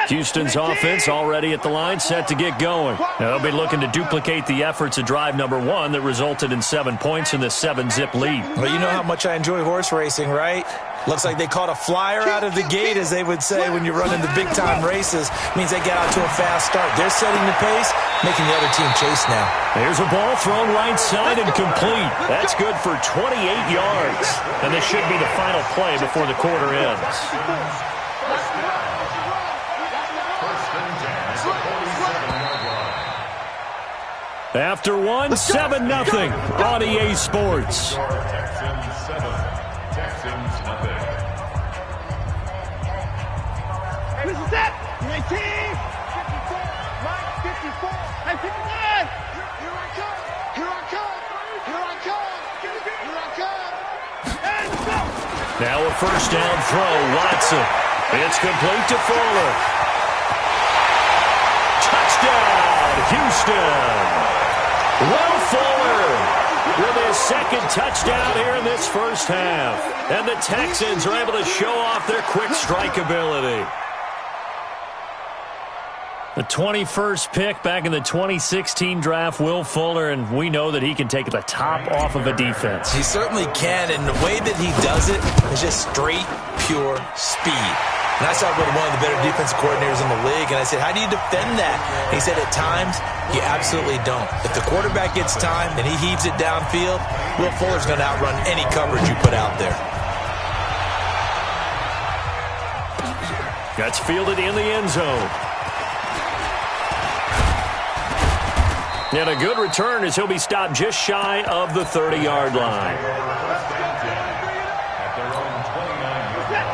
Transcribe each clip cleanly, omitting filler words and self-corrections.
Houston's offense already at the line, set to get going. They'll be looking to duplicate the efforts of drive number 1 that resulted in 7 points in the 7-zip lead. Well, you know how much I enjoy horse racing, right? Looks like they caught a flyer out of the gate, as they would say when you're running the big-time races. Means they get out to a fast start. They're setting the pace, making the other team chase now. There's a ball thrown right side and complete. That's good for 28 yards. And this should be the final play before the quarter ends. After one, 7-0 on EA Sports. Texans 7, Texans nothing. This is it. 19, 54, Mike 54, and 59. Here I come. Here I come. Here I come. Here I come. And go. Now a first down throw, Watson. It's complete to Fuller. Touchdown, Houston. Will Fuller with his second touchdown here in this first half. And the Texans are able to show off their quick strike ability. The 21st pick back in the 2016 draft, Will Fuller, and we know that he can take the top off of a defense. He certainly can, and the way that he does it is just straight, pure speed. And I saw with one of the better defensive coordinators in the league, and I said, how do you defend that? And he said, at times, you absolutely don't. If the quarterback gets time and he heaves it downfield, Will Fuller's going to outrun any coverage you put out there. Gets fielded in the end zone. And a good return as he'll be stopped just shy of the 30-yard line.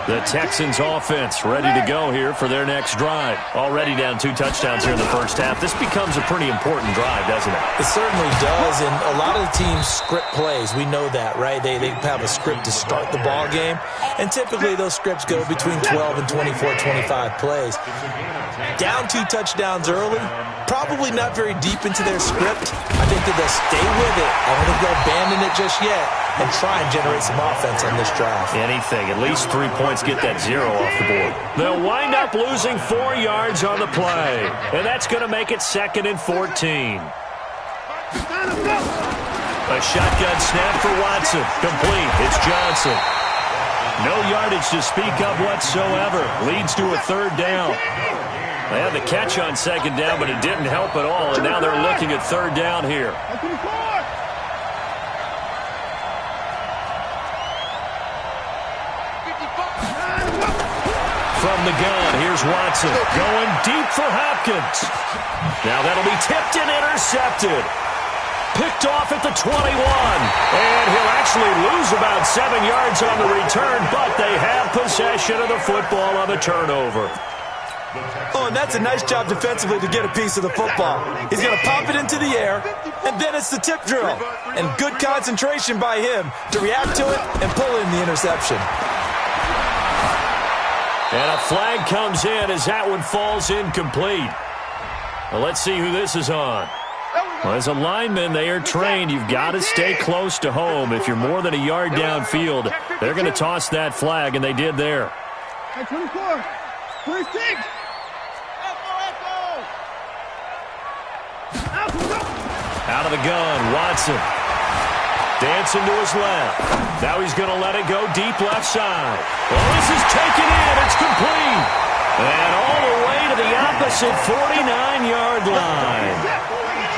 The Texans offense ready to go here for their next drive. Already down 2 touchdowns here in the first half. This becomes a pretty important drive, doesn't it? It certainly does, and a lot of the teams script plays. We know that, right? They have a script to start the ball game, and typically those scripts go between 12 and 24, 25 plays. Down 2 touchdowns early, probably not very deep into their script. I think that they'll stay with it. I don't think they'll abandon it just yet and try and generate some offense on this drive. Anything, at least 3 points, get that 0 off the board. They'll wind up losing 4 yards on the play, and that's going to make it 2nd and 14. A shotgun snap for Watson. Complete. It's Johnson. No yardage to speak of whatsoever. Leads to a 3rd down. They had the catch on 2nd down, but it didn't help at all, and now they're looking at 3rd down here. From the gun, here's Watson going deep for Hopkins. Now that'll be tipped and intercepted. Picked off at the 21. And he'll actually lose about 7 yards on the return, but they have possession of the football on the turnover. Oh, and that's a nice job defensively to get a piece of the football. He's going to pop it into the air, and then it's the tip drill. And good concentration by him to react to it and pull in the interception. And a flag comes in as that one falls incomplete. Well, let's see who this is on. Well, as a lineman, they are trained. You've got to stay close to home. If you're more than a yard downfield, they're going to toss that flag, and they did there. 24, 26. Out of the gun, Watson. Dancing to his left. Now he's going to let it go deep left side. Well, this is taken in. It's complete. And all the way to the opposite 49-yard line.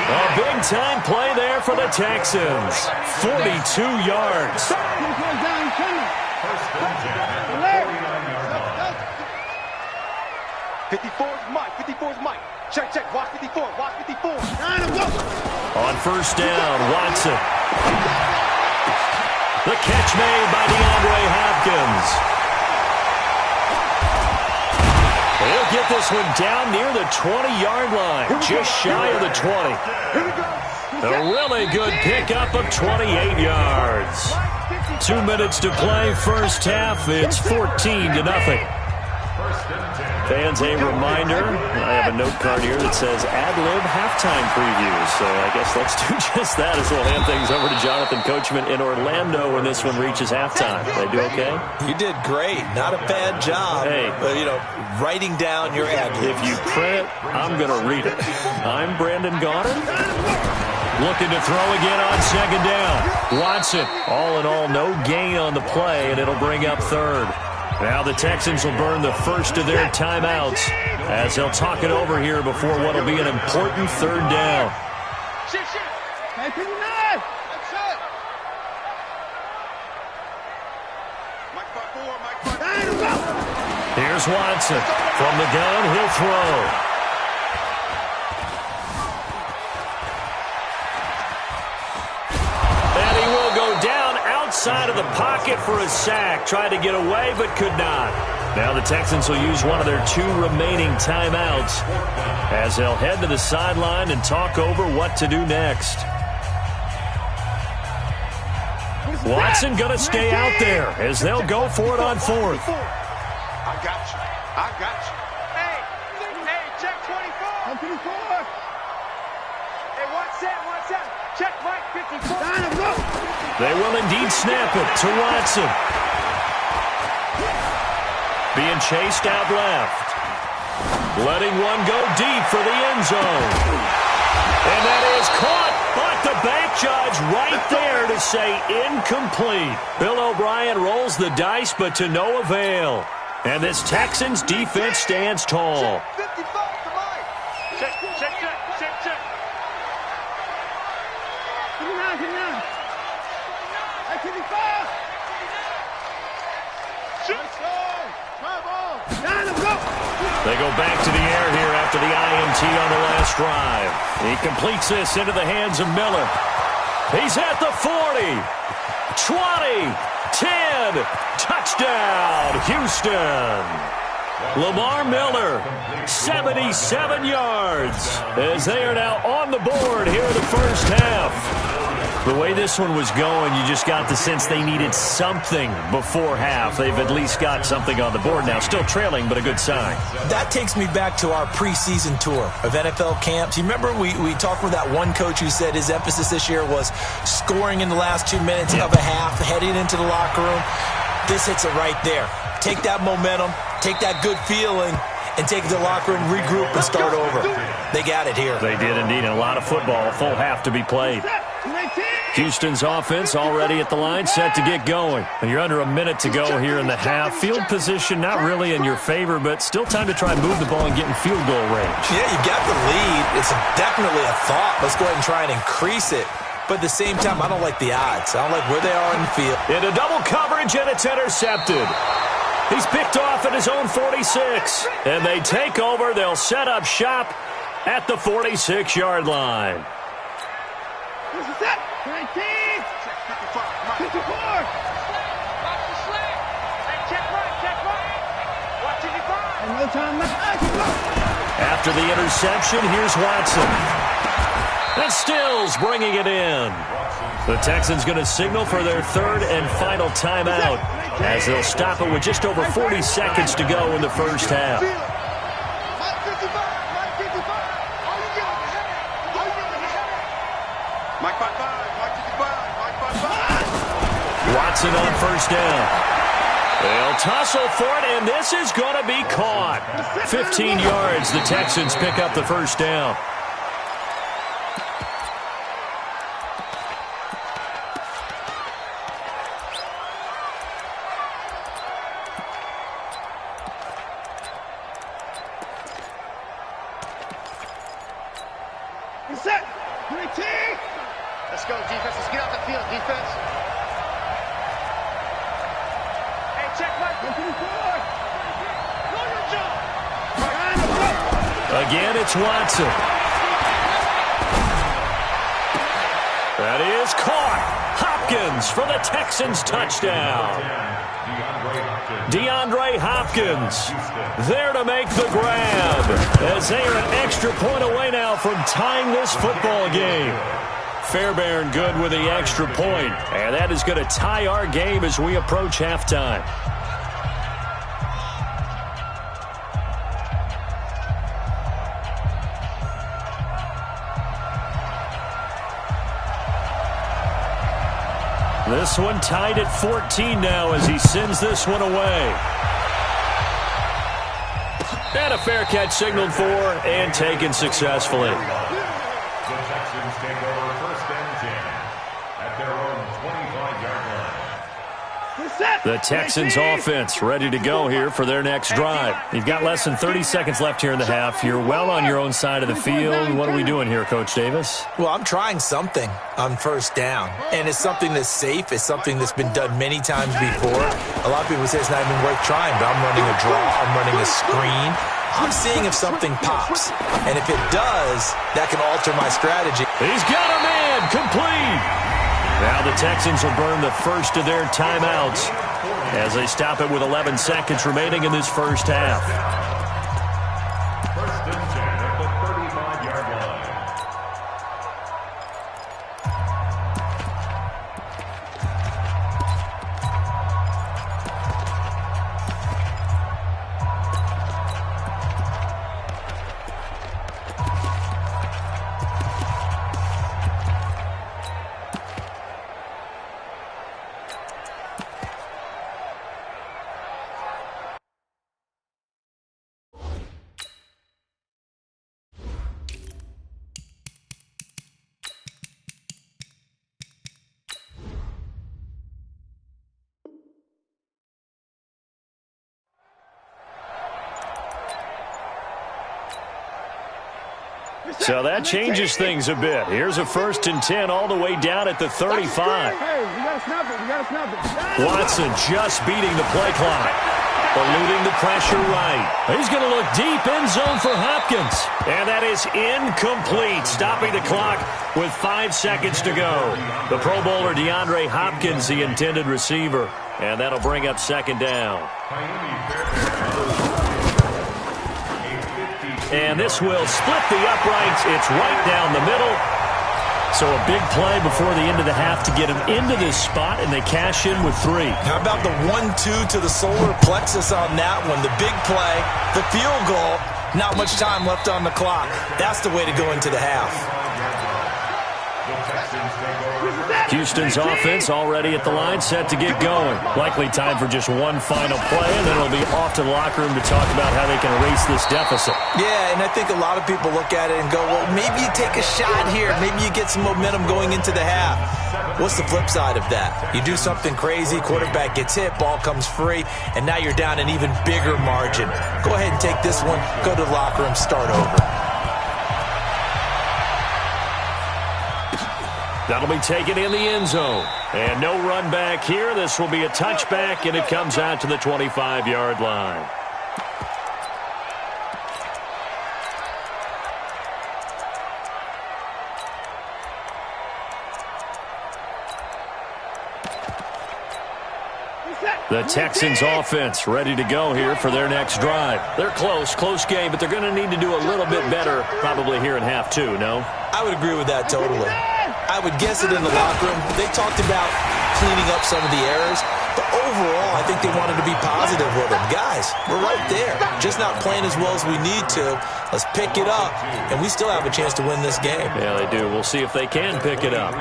A big-time play there for the Texans. 42 yards. 54's Mike. 54's Mike. Check, check. Watch 54. Watch 54. On first down, Watson. The catch made by DeAndre Hopkins. He'll get this one down near the 20-yard line, just shy of the 20. A really good pickup of 28 yards. 2 minutes to play first half. It's 14-0. Fans, a reminder, I have a note card here that says ad-lib halftime previews. So I guess let's do just that as we'll hand things over to John Jonathan Coachman in Orlando when this one reaches halftime. They do okay? You did great. Not a bad job. Hey. Writing down your ad. If you print it, I'm going to read it. I'm Brandon Gaudin. Looking to throw again on second down. Watson, all in all, no gain on the play, and it'll bring up third. Now the Texans will burn the first of their timeouts as they'll talk it over here before what will be an important third down. Here's Watson. From the gun, he'll throw. Outside of the pocket for a sack. Tried to get away, but could not. Now the Texans will use one of their 2 remaining timeouts as they'll head to the sideline and talk over what to do next. Watson going to stay out there as they'll go for it on fourth. I got you. I got you. Hey, check 24. 24. Hey, what's that? Check Mike 54. They will indeed snap it to Watson. Being chased out left. Letting one go deep for the end zone. And that is caught. But the bank judge right there to say incomplete. Bill O'Brien rolls the dice, but to no avail. And this Texans defense stands tall. 55 to Mike. Check. Get down. 55. They go back to the air here after the INT on the last drive. He completes this into the hands of Miller. He's at the 40, 20, 10, touchdown, Houston. Lamar Miller, 77 yards, as they are now on the board here in the first half. The way this one was going, you just got the sense they needed something before half. They've at least got something on the board now. Still trailing, but a good sign. That takes me back to our preseason tour of NFL camps. You remember we talked with that one coach who said his emphasis this year was scoring in the last 2 minutes of a half, heading into the locker room. This hits it right there. Take that momentum, take that good feeling, and take it to the locker room, regroup, and start over. They got it here. They did indeed. And a lot of football, a full half to be played. Houston's offense already at the line, set to get going. And you're under a minute to go here in the half. Field position not really in your favor, but still time to try and move the ball and get in field goal range. Yeah, you got the lead. It's definitely a thought. Let's go ahead and try and increase it. But at the same time, I don't like the odds. I don't like where they are in the field. Into double coverage, and it's intercepted. He's picked off at his own 46. And they take over. They'll set up shop at the 46-yard line. This is it. 19. 54. Watch the slant. Hey, check right. Watch 55. And no time left. After the interception, here's Watson. And Stills bringing it in. The Texans going to signal for their third and final timeout as they'll stop it with just over 40 seconds to go in the first half. Watson on first down. They'll tussle for it, and this is going to be caught. 15 yards, the Texans pick up the first down. Set. 19. Let's go, defense. Let's get out the field, defense. Hey, check my 54. Again, it's Watson. That is caught. Hopkins for the Texans touchdown. DeAndre Hopkins there to make the grab as they are an extra point away now from tying this football game. Fairbairn good with the extra point, and that is going to tie our game as we approach halftime. This one tied at 14 now as he sends this one away. And a fair catch signaled for and taken successfully. The Texans take over 1st and 10 at their own 25-yard line. The Texans offense ready to go here for their next drive. You've got less than 30 seconds left here in the half. You're well on your own side of the field. What are we doing here, Coach Davis? Well, I'm trying something on 1st down, and it's something that's safe. It's something that's been done many times before. A lot of people say it's not even worth trying, but I'm running a draw. I'm running a screen. I'm seeing if something pops, and if it does, that can alter my strategy. He's got a man complete. Now the Texans will burn the first of their timeouts as they stop it with 11 seconds remaining in this first half. 1st and 10 at the 35-yard line. So that changes things a bit. Here's a 1st and 10 all the way down at the 35. Hey, you gotta snap it. You gotta snap it. Watson just beating the play clock. Eluding the pressure right. He's going to look deep end zone for Hopkins. And that is incomplete, stopping the clock with 5 seconds to go. The Pro Bowler DeAndre Hopkins, the intended receiver. And that'll bring up 2nd down. And this will split the uprights. It's right down the middle. So a big play before the end of the half to get him into this spot, and they cash in with 3. How about the 1-2 to the solar plexus on that one? The big play, the field goal, not much time left on the clock. That's the way to go into the half. Houston's offense already at the line, set to get going. Likely time for just one final play, and then it'll be off to the locker room to talk about how they can erase this deficit. Yeah, and I think a lot of people look at it and go, well, maybe you take a shot here. Maybe you get some momentum going into the half. What's the flip side of that? You do something crazy, quarterback gets hit, ball comes free, and now you're down an even bigger margin. Go ahead and take this one, go to the locker room, start over. That'll be taken in the end zone. And no run back here. This will be a touchback, and it comes out to the 25-yard line. The Texans offense ready to go here for their next drive. They're close game, but they're going to need to do a little bit better probably here in half 2, no? I would agree with that totally. I would guess it in the locker room. They talked about cleaning up some of the errors, but overall, I think they wanted to be positive with them. Guys, we're right there. Just not playing as well as we need to. Let's pick it up, and we still have a chance to win this game. Yeah, they do. We'll see if they can pick it up.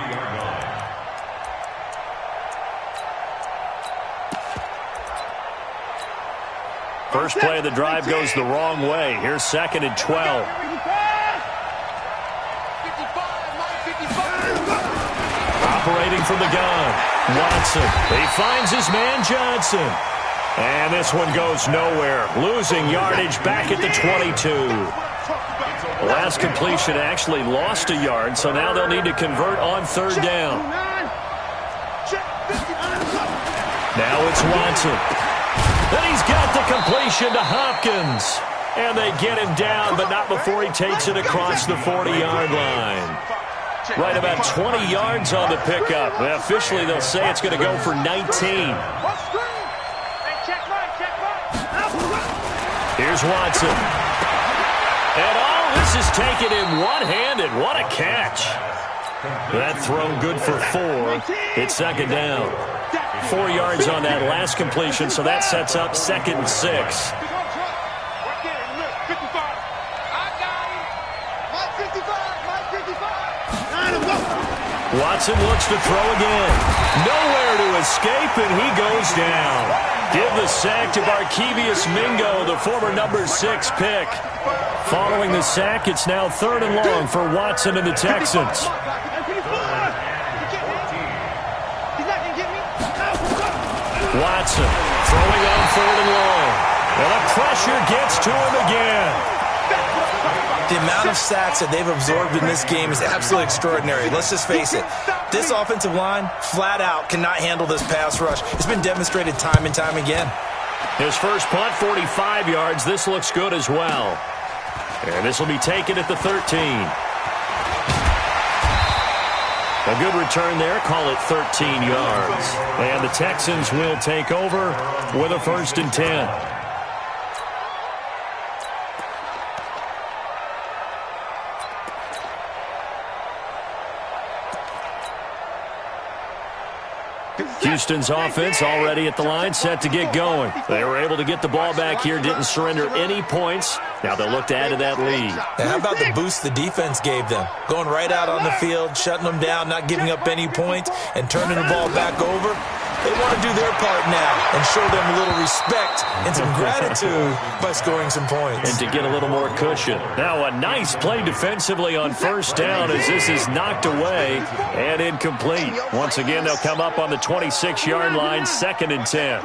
First play of the drive goes the wrong way. Here's 2nd and 12. Operating from the gun, Watson. He finds his man Johnson. And this one goes nowhere. Losing yardage back at the 22. The last completion actually lost a yard, so now they'll need to convert on 3rd down. Now it's Watson. Then he's got the completion to Hopkins. And they get him down, but not before he takes it across the 40-yard line. Right about 20 yards on the pickup. Officially, they'll say it's going to go for 19. Here's Watson. And all this is taken in one-handed. What a catch. That throw good for 4. It's 2nd down. 4 yards on that last completion, so that sets up 2nd and 6. Watson looks to throw again. Nowhere escape, and he goes down. Give the sack to Barkevious Mingo, the former number 6 pick. Following the sack, it's now 3rd and long for Watson and the Texans. Watson throwing on 3rd and long. And the pressure gets to him again. The amount of sacks that they've absorbed in this game is absolutely extraordinary. Let's just face it. This offensive line, flat out, cannot handle this pass rush. It's been demonstrated time and time again. His first punt, 45 yards. This looks good as well. And this will be taken at the 13. A good return there. Call it 13 yards. And the Texans will take over with a 1st and 10. Houston's offense already at the line, set to get going. They were able to get the ball back here, didn't surrender any points. Now they'll look to add to that lead. Now, how about the boost the defense gave them? Going right out on the field, shutting them down, not giving up any points, and turning the ball back over. They want to do their part now and show them a little respect and some gratitude by scoring some points. And to get a little more cushion. Now a nice play defensively on 1st down as this is knocked away and incomplete. Once again, they'll come up on the 26-yard line, 2nd and 10.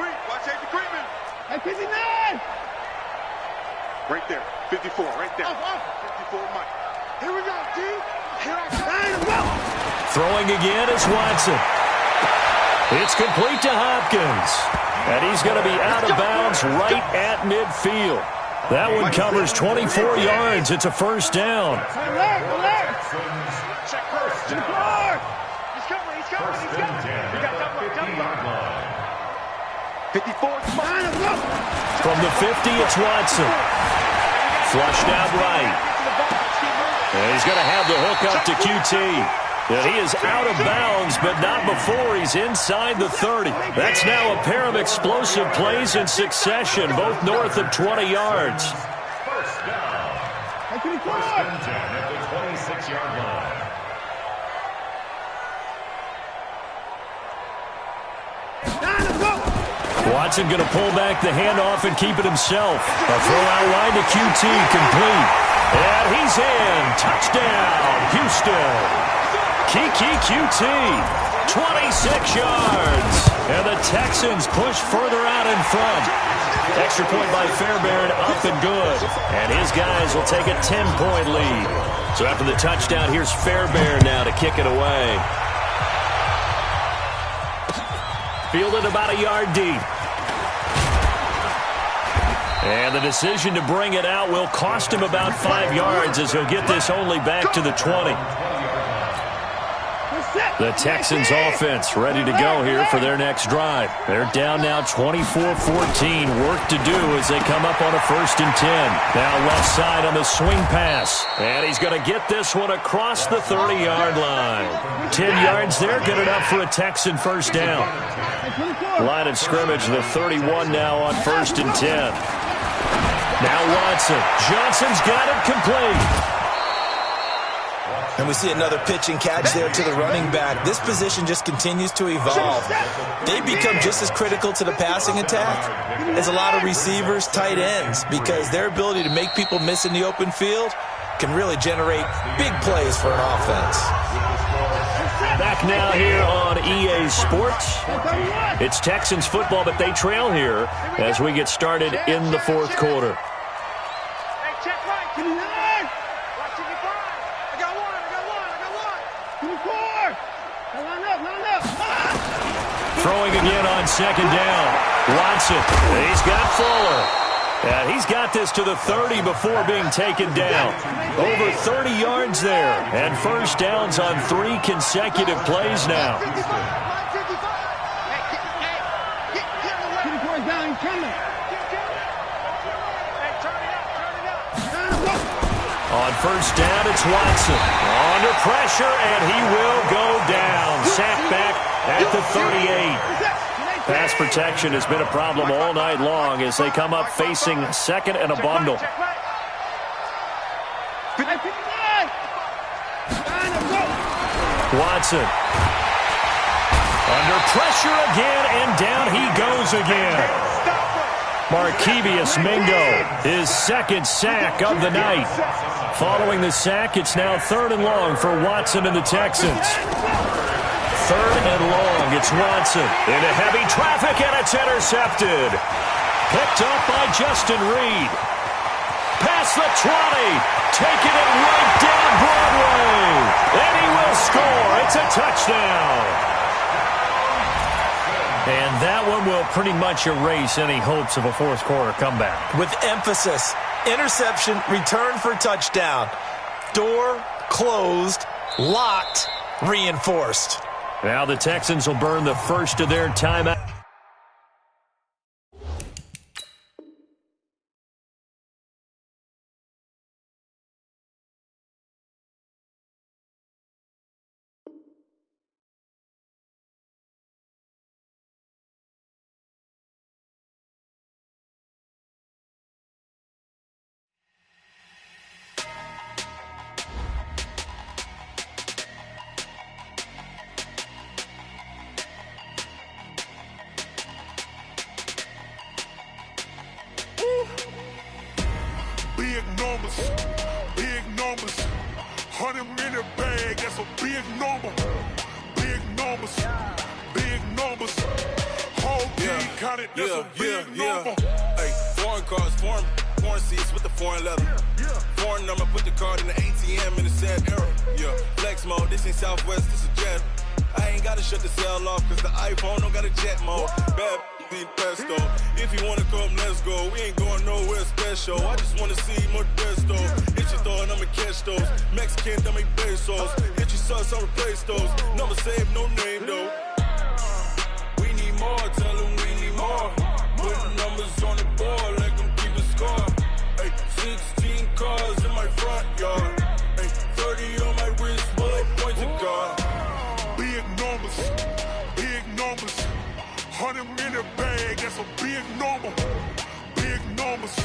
Right there, 54, right there. 54, Mike. Here we go, T. Here I go. Throwing again is Watson. It's complete to Hopkins. And he's going to be out of bounds right at midfield. That one covers 24 yards. It's a 1st down. Check first. He's coming. He's coming. He got double. 54. From the 50, it's Watson. Flushed out right. And he's going to have the hook up to QT. And he is out of bounds, but not before he's inside the 30. That's now a pair of explosive plays in succession, both north of 20 yards. 1st down. 1st and 10 at the 26-yard line. Watson going to pull back the handoff and keep it himself. A throw out wide to QT, complete. And he's in. Touchdown, Houston. Kiki QT, 26 yards. And the Texans push further out in front. Extra point by Fairbairn, up and good. And his guys will take a 10-point lead. So after the touchdown, here's Fairbairn now to kick it away. Fielded about a yard deep. And the decision to bring it out will cost him about 5 yards as he'll get this only back to the 20. The Texans offense ready to go here for their next drive. They're down now 24-14. Work to do as they come up on a 1st and 10. Now left side on the swing pass. And he's going to get this one across the 30-yard line. 10 yards there, good enough for a Texan 1st down. Line of scrimmage, the 31 now on 1st and 10. Now Watson. Johnson's got it complete. And we see another pitch and catch there to the running back. This position just continues to evolve. They become just as critical to the passing attack as a lot of receivers, tight ends, because their ability to make people miss in the open field can really generate big plays for an offense. Back now here on EA Sports. It's Texans football, but they trail here as we get started in the 4th quarter. Throwing again on 2nd down. Watson, he's got Fuller. And he's got this to the 30 before being taken down. Over 30 yards there. And 1st downs on 3 consecutive plays now. On 1st down, it's Watson. Under pressure, and he will go down. Sacked back at the 38. Pass protection has been a problem all night long as they come up facing 2nd and a bundle. Watson. Under pressure again, and down he goes again. Markevious Mingo, his second sack of the night. Following the sack, it's now 3rd and long for Watson and the Texans. 3rd and long, it's Watson into heavy traffic, and it's intercepted. Picked up by Justin Reed. Past the 20, taking it right down Broadway. And he will score. It's a touchdown. And that one will pretty much erase any hopes of a fourth quarter comeback. With emphasis, interception, return for touchdown. Door closed, locked, reinforced. Now the Texans will burn the first of their timeout. Big numbers, 100-minute bag, that's a big number. Big numbers, whole team counted, that's a big number. Hey, foreign cars, foreign seats with the foreign leather. Foreign number, put the card in the ATM in the sad era. Yeah, flex mode, this ain't Southwest, this a jet. I ain't gotta shut the cell off, cause the iPhone don't got a jet mode. Bad ain't pesto. If you wanna come, let's go. We ain't going nowhere special. I just wanna see Modesto. Hit your thought, I'ma catch those. Mexican, dummy pesos. Hit your sus, I'll replace those. Number saved, no name though. We need more, tell them we need more. Putting numbers on the board, like them keep a score. Hey, 16 cars in my front yard. Hey, 30 on my wrist, bullet point to God. Big numbers, 100-minute bag, that's a big number. Big numbers,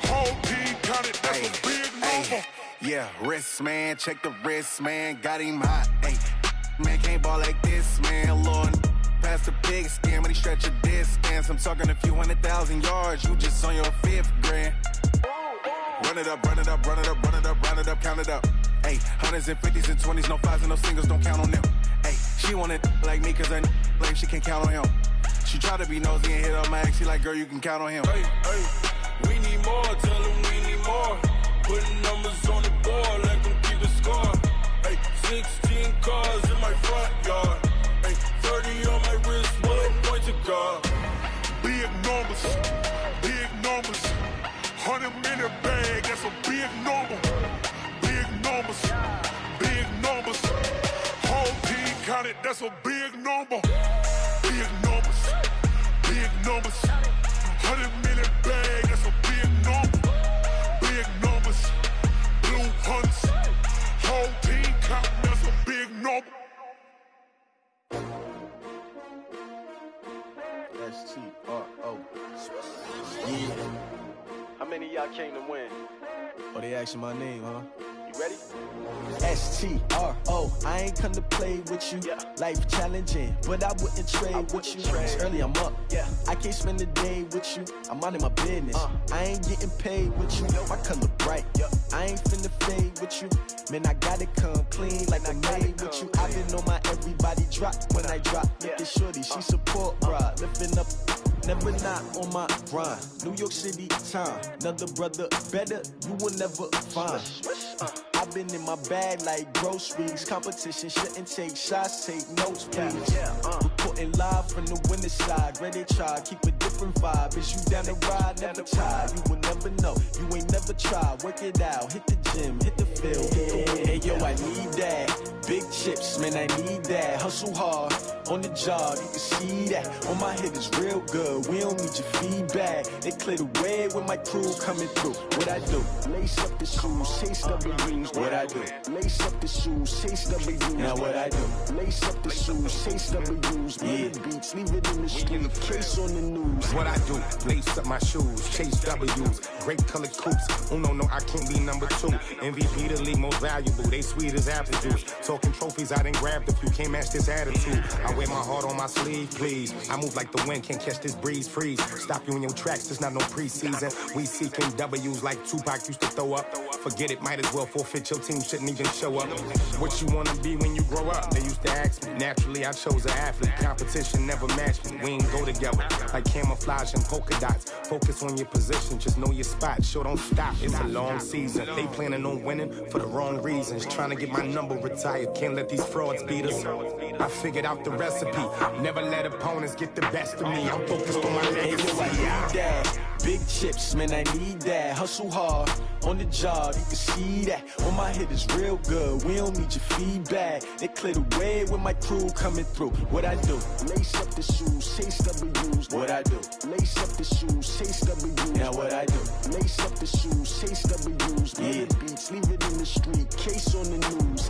whole team counted, that's a big number. Yeah, wrist man, check the wrist man, got him hot. Hey, man can't ball like this, man. Lord, past the pig skin, but he stretch a distance. I'm talking a few 100,000 yards, you just on your 5th grand. Run it up, count it up. Hey, 100s and 50s and 20s, no 5s and no singles, don't count on them. Hey, she want it like me, cause her like she can't count on him. She try to be nosy and hit up my ex, she like, girl, you can count on him. Hey, we need more, tell them we need more. Putting numbers on the board, like them keep a score. Hey, 16 cars in my front yard. Hey, 30 on my wrist, bullet point to God. Big numbers, 100-minute bag, that's a big number. Big numbers, whole team counted, that's a big number. Big numbers, 100-minute bag, that's a big number. Big numbers, blue hunts, whole team counting, that's a big number. S-T-R-O. Yeah. How many of y'all came to win? Oh, they asking my name, huh? You ready? S-T-R-O. I ain't come to play with you. Yeah. Life challenging, but I wouldn't trade with you. It's early, I'm up. Yeah. I can't spend the day with you. I'm out of my business. I ain't getting paid with you. My color bright. I ain't finna fade with you. Man, I gotta come clean like I made with you. I've been on my everybody drop when I drop. Look at shorty, she support ride. Lifting up, never not on my grind. New York City time. Another brother better, you will never find. I've been in my bag like groceries. Competition shouldn't take shots, take notes, please. Reporting live from the winning side. Ready to try, keep a different vibe. Is you down the ride, never tired. You will never know, you ain't never tried. Work it out, hit the gym, hit the field. Hey yo, I need that. Big chips, man, I need that. Hustle hard, on the job, you can see that. On my head is real good, we don't need your feedback. They clear the way with my crew coming through. What I do? Lace up the shoes, chase W's. What I do? Lace up the shoes, chase W's. Now what I do? Lace up the shoes, shoes, chase W's, beat beats, leave it in the street, case on the news. What I do, lace up my shoes, chase W's, grape colored coops. Uno, no, I can't be number 2. MVP the league most valuable, they sweet as apple juice. Talking trophies, I done grabbed a few, can't match this attitude. I wear my heart on my sleeve, please. I move like the wind, can't catch this breeze, freeze. Stop you in your tracks, there's not no preseason. We seeking W's like Tupac used to throw up. Forget it, might as well forfeit, your team shouldn't even show up. What you wanna be when you grow up? They used to ask me. Naturally, I chose an athlete. Competition never matched me. We ain't go together like camouflage and polka dots. Focus on your position, just know your spot. Sure, don't stop. It's a long season. They planning on winning for the wrong reasons. Trying to get my number retired. Can't let these frauds beat us. I figured out the recipe. Never let opponents get the best of me. I'm focused on my legacy. Big chips, man, I need that. Hustle hard on the job, you can see that. On my hit is real good. We don't need your feedback. They clear the way with my crew coming through. What I do? Lace up the shoes, chase W's. What I do? Lace up the shoes, chase W's. Now what I do? Lace up the shoes, chase W's. Beat beats, leave it in the street, case on the news.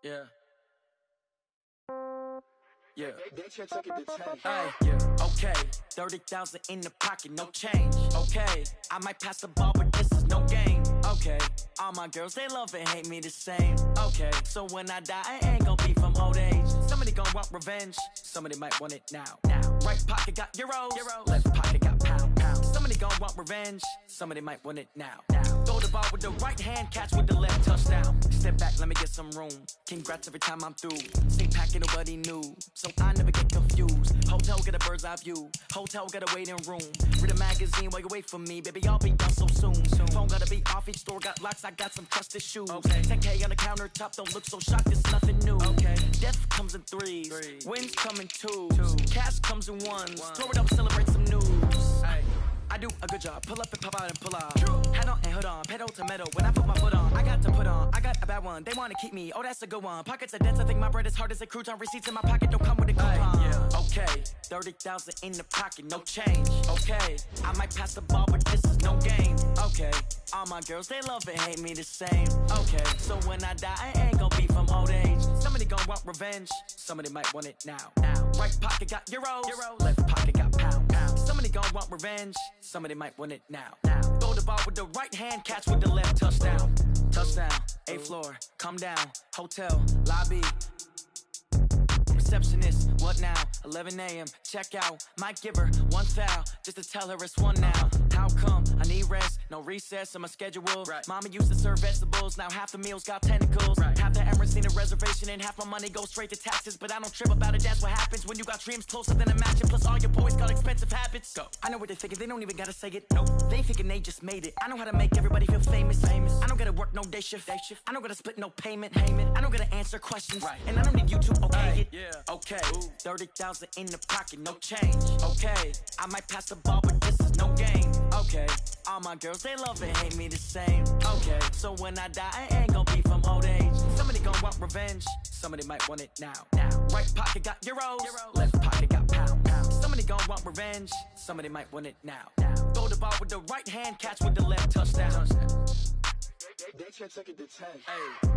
Yeah. Yeah. Okay. 30,000 in the pocket, no change. Okay. I might pass the ball, but this is no game. Okay. All my girls, they love and hate me the same. Okay. So when I die, I ain't gonna be from old age. Somebody gonna want revenge. Somebody might want it now. Right pocket got euros. Left pocket got pound. Somebody Somebody gon' want revenge. Somebody might want it now. Throw the ball with the right hand, catch with the left, touchdown. Step back, let me get some room. Congrats every time I'm through. Stay packing, nobody knew, so I never get confused. Hotel get a bird's eye view. Hotel get a waiting room. Read a magazine while you wait for me, baby. I'll be done so soon. Phone gotta be off, each store got locks. I got some trusted shoes. 10K on the countertop, don't look so shocked. It's nothing new. Death comes in threes. Wins come in twos. Cash comes in ones. Throw it up, celebrate some news. I do a good job. Pull up and pop out and pull out. Head on and hood on. Pedal to metal. When I put my foot on, I got to put on. I got a bad one. They want to keep me. Oh, that's a good one. Pockets are dense. I think my bread is hard as a crouton. Receipts in my pocket don't come with a coupon. Okay, 30,000 in the pocket, no change. Okay, I might pass the ball, but this is no game. Okay, all my girls, they love and hate me the same. Okay, so when I die, I ain't gonna be from old age. Somebody gon' want revenge. Somebody might want it now. Right pocket got euros. Left pocket got pounds. Somebody gon' want revenge. Somebody might want it now. Throw the ball with the right hand, catch with the left, touchdown. Touchdown, 8th floor, come down, hotel, lobby. Receptionist, what now? 11 a.m., check out. Might give her one foul, just to tell her it's one now. How come? I need rest, no recess in my schedule. Mama used to serve vegetables, now half the meals got tentacles. Half the Emirates need a reservation and half my money goes straight to taxes. But I don't trip about it, that's what happens when you got dreams closer than a matching. Plus all your boys got expensive habits. Go. I know what they're thinking, they don't even gotta say it. Nope. They thinking they just made it. I know how to make everybody feel famous. I don't gotta work no day shift. I don't gotta split no payment. I don't gotta answer questions. And I don't need you to okay it. Okay, 30,000 in the pocket, no change. Okay, I might pass the ball, but this is no game. Okay, all my girls, they love and hate me the same. Okay, so when I die, I ain't gonna be from old age. Somebody gon' want revenge. Somebody might want it now. Right pocket got euros. Left pocket got pounds. Somebody gon' want revenge. Somebody might want it now. Throw the ball with the right hand, catch with the left, touchdown. They can't take it to 10. Hey.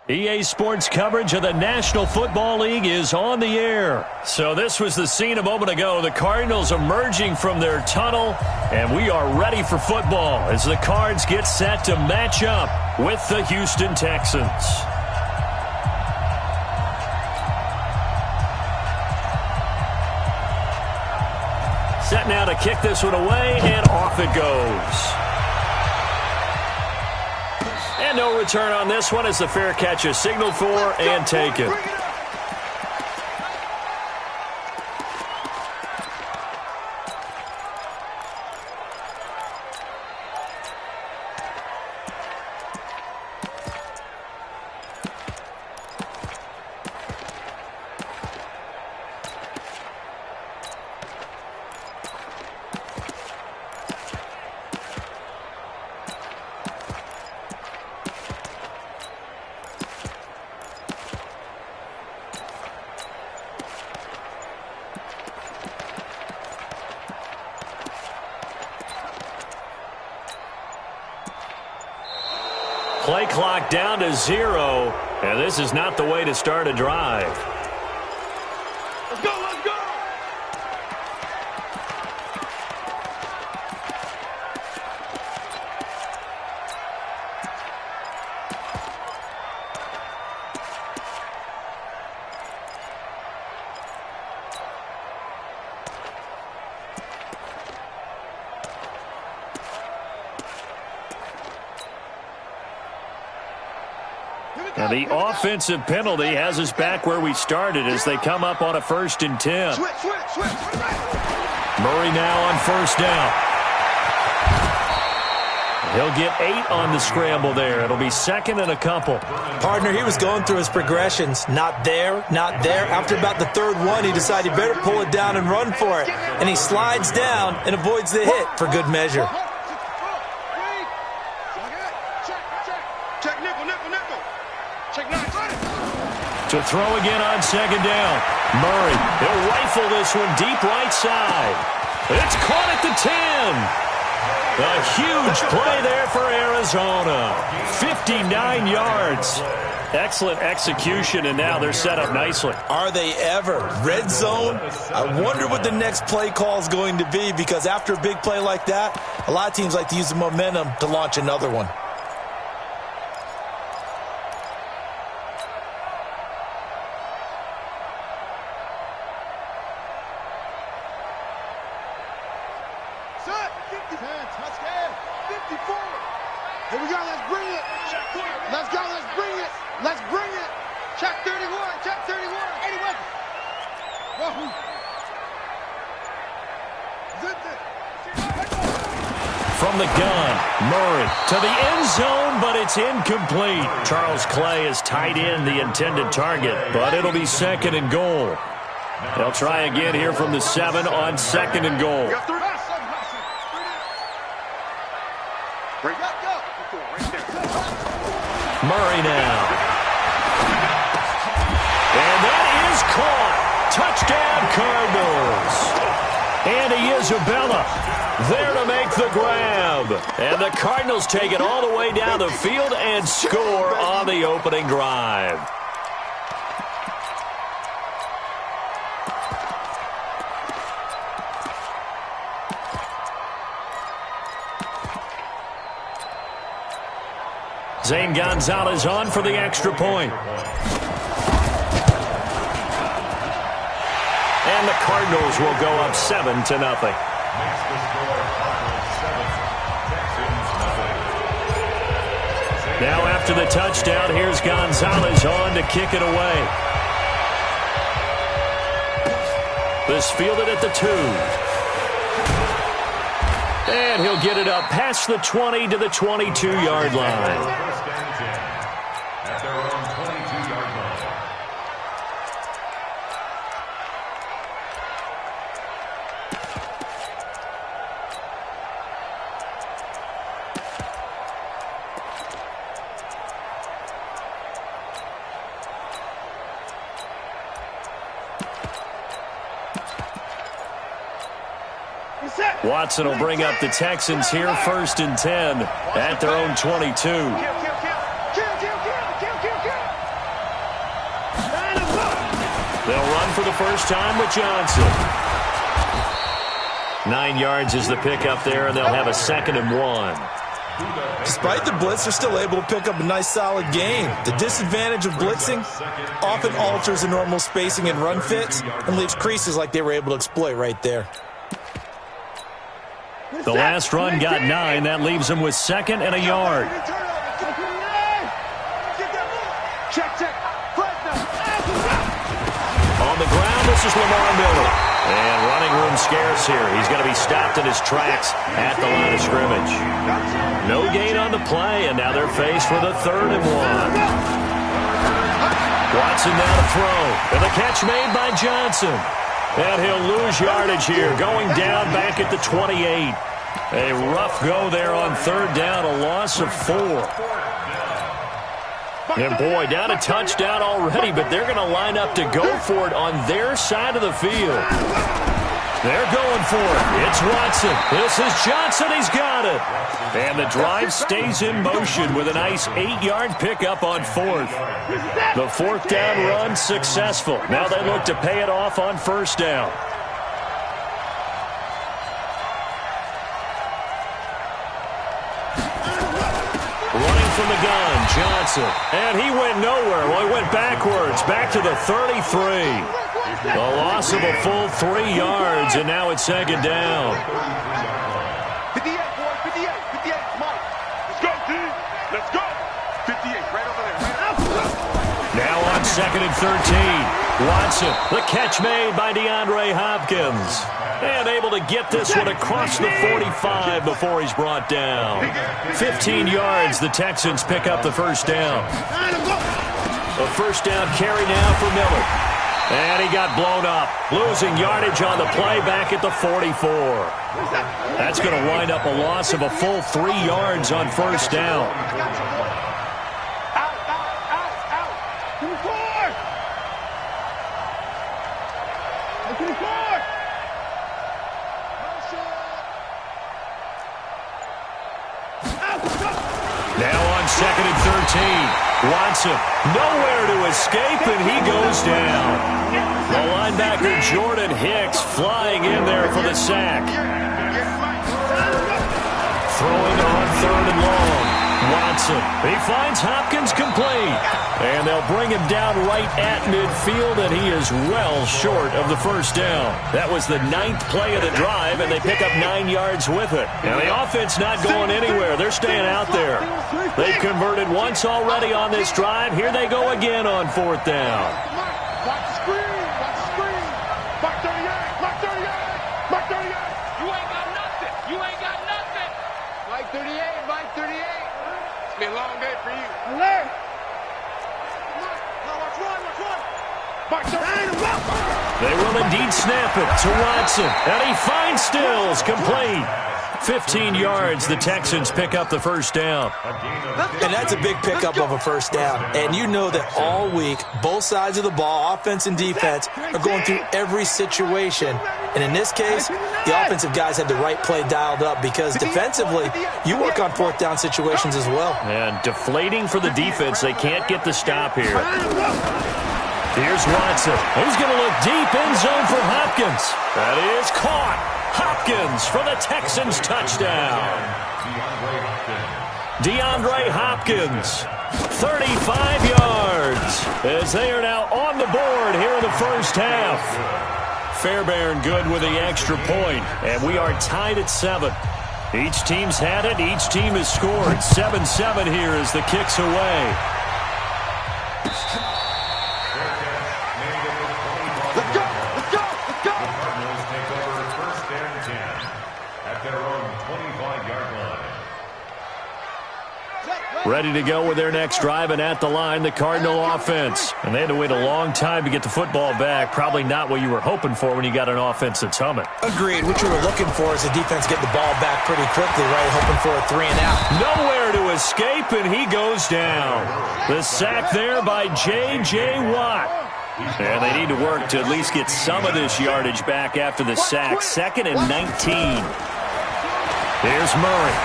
EA Sports coverage of the National Football League is on the air. So this was the scene a moment ago. The Cardinals emerging from their tunnel, and we are ready for football as the Cards get set to match up with the Houston Texans. Set now to kick this one away, and off it goes. And no return on this one as the fair catch is signaled for and taken. Play clock down to 0, and this is not the way to start a drive. Let's go, let's go! And the offensive penalty has us back where we started as they come up on a 1st and 10. Murray now on 1st down. He'll get 8 on the scramble there. It'll be 2nd and a couple. Partner, he was going through his progressions. Not there, not there. After about the 3rd one, he decided he better pull it down and run for it. And he slides down and avoids the hit for good measure. To throw again on 2nd down. Murray, he'll rifle this one deep right side. It's caught at the 10. A huge play there for Arizona. 59 yards. Excellent execution, and now they're set up nicely. Are they ever? Red zone? I wonder what the next play call is going to be, because after a big play like that, a lot of teams like to use the momentum to launch another one. Touchdown, 54. Here we go, let's bring it. Let's go, let's bring it. Let's bring it. Check 31, check 31. 81. Wahoo. From the gun, Murray to the end zone, but it's incomplete. Charles Clay is tied in the intended target, but it'll be 2nd and goal. They'll try again here from the 7 on 2nd and goal. Murray now. And that is caught. Touchdown, Cardinals. Andy Isabella there to make the grab. And the Cardinals take it all the way down the field and score on the opening drive. Zane Gonzalez on for the extra point. And the Cardinals will go up 7-0. Now after the touchdown, here's Gonzalez on to kick it away. This fielded at the 2. And he'll get it up past the 20 to the 22-yard line. At their own 22-yard line. Watson will bring up the Texans here, 1st and 10 at their own 22. They'll run for the first time with Johnson. 9 yards is the pickup there, and they'll have a 2nd and 1. Despite the blitz, they're still able to pick up a nice, solid gain. The disadvantage of blitzing often alters the normal spacing and run fits and leaves creases like they were able to exploit right there. The last run got 9. That leaves them with 2nd and a yard. On the ground, this is Lamar Miller. And running room scarce here. He's going to be stopped in his tracks at the line of scrimmage. No gain on the play, and now they're faced with a 3rd and 1. Watson now to throw. And the catch made by Johnson. And he'll lose yardage here, going down back at the 28. A rough go there on 3rd down, a loss of 4. And boy, down a touchdown already, but they're going to line up to go for it on their side of the field. They're going for it. It's Watson. This is Johnson. He's got it. And the drive stays in motion with a nice 8-yard pickup on 4th. The 4th down run successful. Now they look to pay it off on 1st down. Running from the gun, Johnson. And he went nowhere. Well, he went backwards, back to the 33. A loss of a full 3 yards, and now it's 2nd down. 58, boy, 58, 58, Mike. Let's go, D. Let's go. 58, right over there. Now on 2nd and 13. Watson, the catch made by DeAndre Hopkins. And able to get this one across the 45 before he's brought down. 15 yards, the Texans pick up the 1st down. A 1st down carry now for Miller. And he got blown up, losing yardage on the play back at the 44. That's going to wind up a loss of a full 3 yards on 1st down. second and 13. Watson, nowhere to escape, and he goes down. The linebacker Jordan Hicks flying in there for the sack. Throwing on third and long. Watson, he finds Hopkins complete. And they'll bring him down right at midfield, and he is well short of the first down. That was the 9th play of the drive, and they pick up 9 yards with it. And the offense not going anywhere. They're staying out there. They've converted once already on this drive. Here they go again on 4th down. Watch the screen. Watch the screen. Mark 38. Mark 38. Mark 38. You ain't got nothing. You ain't got nothing. Mike 38. Mike 38. It's been a long day for you. Alert. They will indeed snap it to Watson, and he finds Stills complete. 15 yards, the Texans pick up the first down. And that's a big pickup of a first down. And you know that all week, both sides of the ball, offense and defense, are going through every situation. And in this case, the offensive guys had the right play dialed up because defensively, you work on 4th down situations as well. And deflating for the defense. They can't get the stop here. Here's Watson. He's going to look deep in zone for Hopkins. That is caught. Hopkins for the Texans touchdown. DeAndre Hopkins, 35 yards, as they are now on the board here in the first half. Fairbairn good with the extra point, and we are tied at 7. Each team's had it. Each team has scored. 7-7 here as the kick's away. Let's go! Let's go! Let's go! The Cardinals take over 1st and 10 at their own 25-yard line. Ready to go with their next drive, and at the line, the Cardinal offense. And they had to wait a long time to get the football back. Probably not what you were hoping for when you got an offense that's humming. Agreed. What you were looking for is the defense get the ball back pretty quickly, right? Hoping for a 3-and-out. Nowhere to escape, and he goes down. The sack there by J.J. Watt. And they need to work to at least get some of this yardage back after the sack. 2nd and 19. Here's Murray.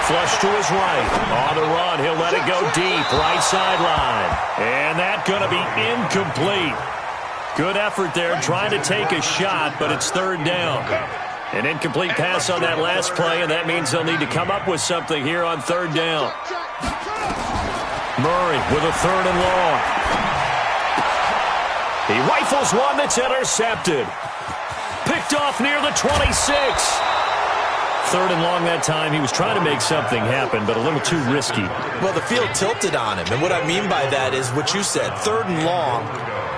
Flush to his right. On the run, he'll let it go deep. Right sideline. And that's going to be incomplete. Good effort there trying to take a shot, but it's 3rd down. An incomplete pass on that last play, and that means they'll need to come up with something here on 3rd down. Murray with a 3rd and long. He rifles one that's intercepted. Picked off near the 26. 3rd and long that time. He was trying to make something happen, but a little too risky. Well, the field tilted on him, and what I mean by that is what you said. 3rd and long,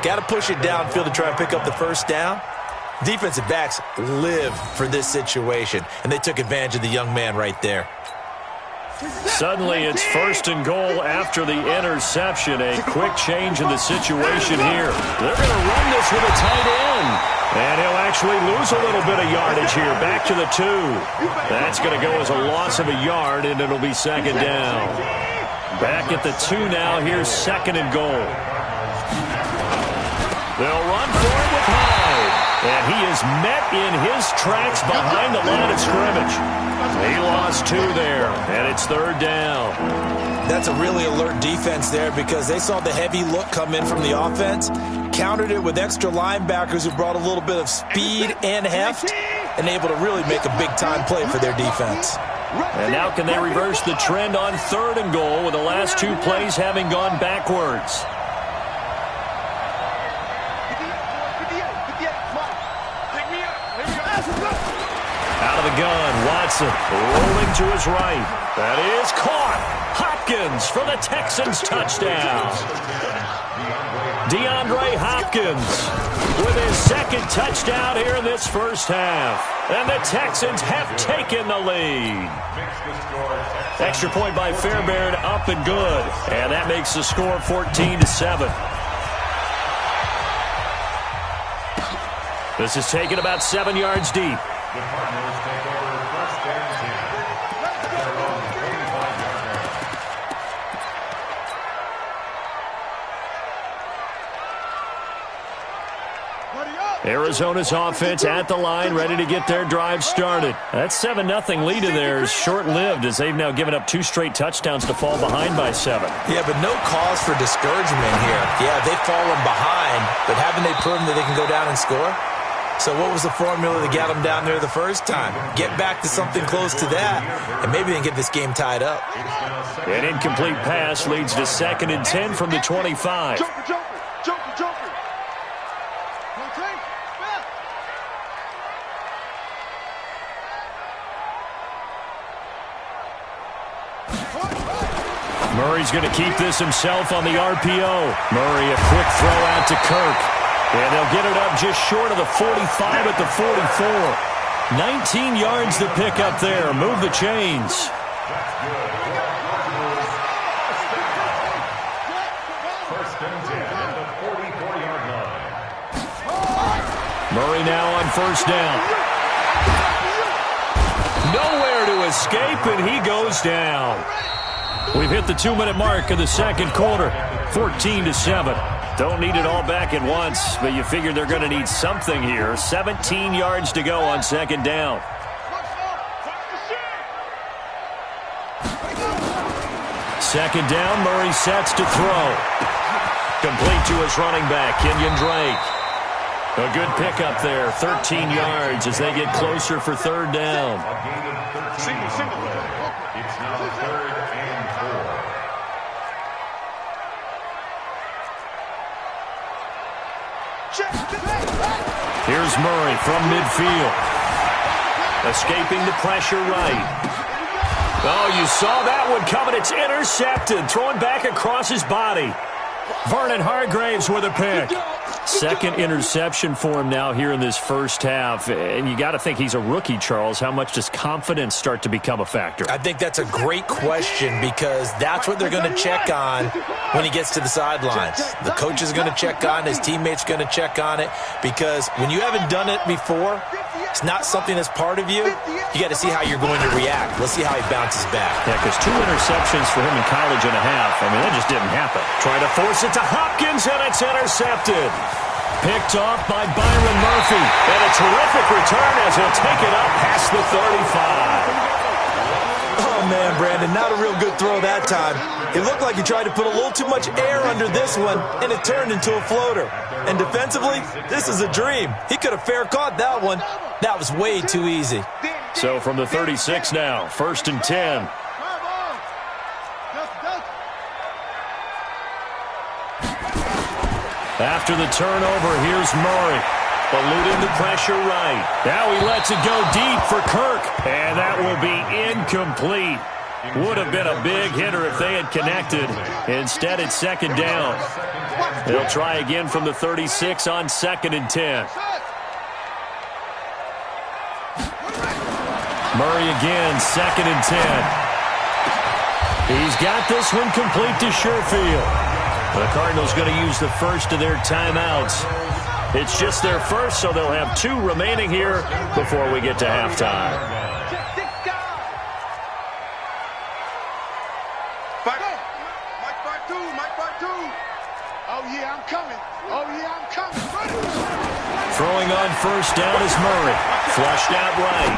got to push it downfield to try and pick up the first down. Defensive backs live for this situation, and they took advantage of the young man right there. Suddenly, it's 1st and goal after the interception. A quick change in the situation here. They're going to run this with a tight end. And he'll actually lose a little bit of yardage here. Back to the 2. That's going to go as a loss of a yard, and it'll be 2nd down. Back at the 2 now. Here's 2nd and goal. They'll run for it with Hyde. And he is met in his tracks behind the line of scrimmage. He lost 2 there, and it's 3rd down. That's a really alert defense there because they saw the heavy look come in from the offense, countered it with extra linebackers who brought a little bit of speed and heft, and able to really make a big-time play for their defense. And now can they reverse the trend on 3rd and goal with the last 2 plays having gone backwards? Out of the gun, Watson rolling to his right. That is caught. Hopkins for the Texans touchdown. DeAndre Hopkins with his 2nd touchdown here in this first half. And the Texans have taken the lead. Extra point by Fairbairn, up and good. And that makes the score 14-7. This is taken about 7 yards deep. The Cardinals take over 1st and 10 at their own 25-yard line. Arizona's offense at the line, ready to get their drive started. That 7-0 lead of theirs short-lived as they've now given up 2 straight touchdowns to fall behind by 7. Yeah, but no cause for discouragement here. Yeah, they've fallen behind, but haven't they proven that they can go down and score? So what was the formula that got them down there the first time? Get back to something close to that, and maybe they can get this game tied up. An incomplete pass leads to 2nd and 10 from the 25. Murray's going to keep this himself on the RPO. Murray, a quick throw out to Kirk. And they'll get it up just short of the 45 at the 44. 19 yards to pick up there. Move the chains. Murray now on 1st down. Nowhere to escape, and he goes down. We've hit the 2-minute mark of the 2nd quarter. 14-7. Don't need it all back at once, but you figure they're going to need something here. 17 yards to go on 2nd down. Second down, Murray sets to throw. Complete to his running back, Kenyon Drake. A good pickup there, 13 yards as they get closer for 3rd down. Single. It's now 3rd and 4. Here's Murray from midfield. Escaping the pressure right. Oh, you saw that one coming. It's intercepted. Thrown back across his body. Vernon Hargraves with a pick. 2nd interception for him now here in this first half. And you got to think he's a rookie, Charles. How much does confidence start to become a factor? I think that's a great question because that's what they're going to check on when he gets to the sidelines. The coach is going to check on it. His teammates going to check on it because when you haven't done it before, it's not something that's part of you. You got to see how you're going to react. Let's see how he bounces back. Yeah, because 2 interceptions for him in college and a half. I mean, that just didn't happen. Trying to force it to Hopkins, and it's intercepted. Picked off by Byron Murphy. And a terrific return as he'll take it up past the 35. Oh, man, Brandon, not a real good throw that time. It looked like he tried to put a little too much air under this one, and it turned into a floater. And defensively, this is a dream. He could have fair caught that one. That was way too easy. So from the 36 now, 1st and 10. After the turnover, here's Murray. Eluding the pressure right. Now he lets it go deep for Kirk. And that will be incomplete. Would have been a big hitter if they had connected. Instead, it's 2nd down. They'll try again from the 36 on 2nd and 10. Murray again, 2nd and 10. He's got this one complete to Sherfield. The Cardinals going to use the first of their timeouts. It's just their first, so they'll have 2 remaining here before we get to halftime. Oh, yeah, I'm coming. Throwing on 1st down is Murray. Flushed out right.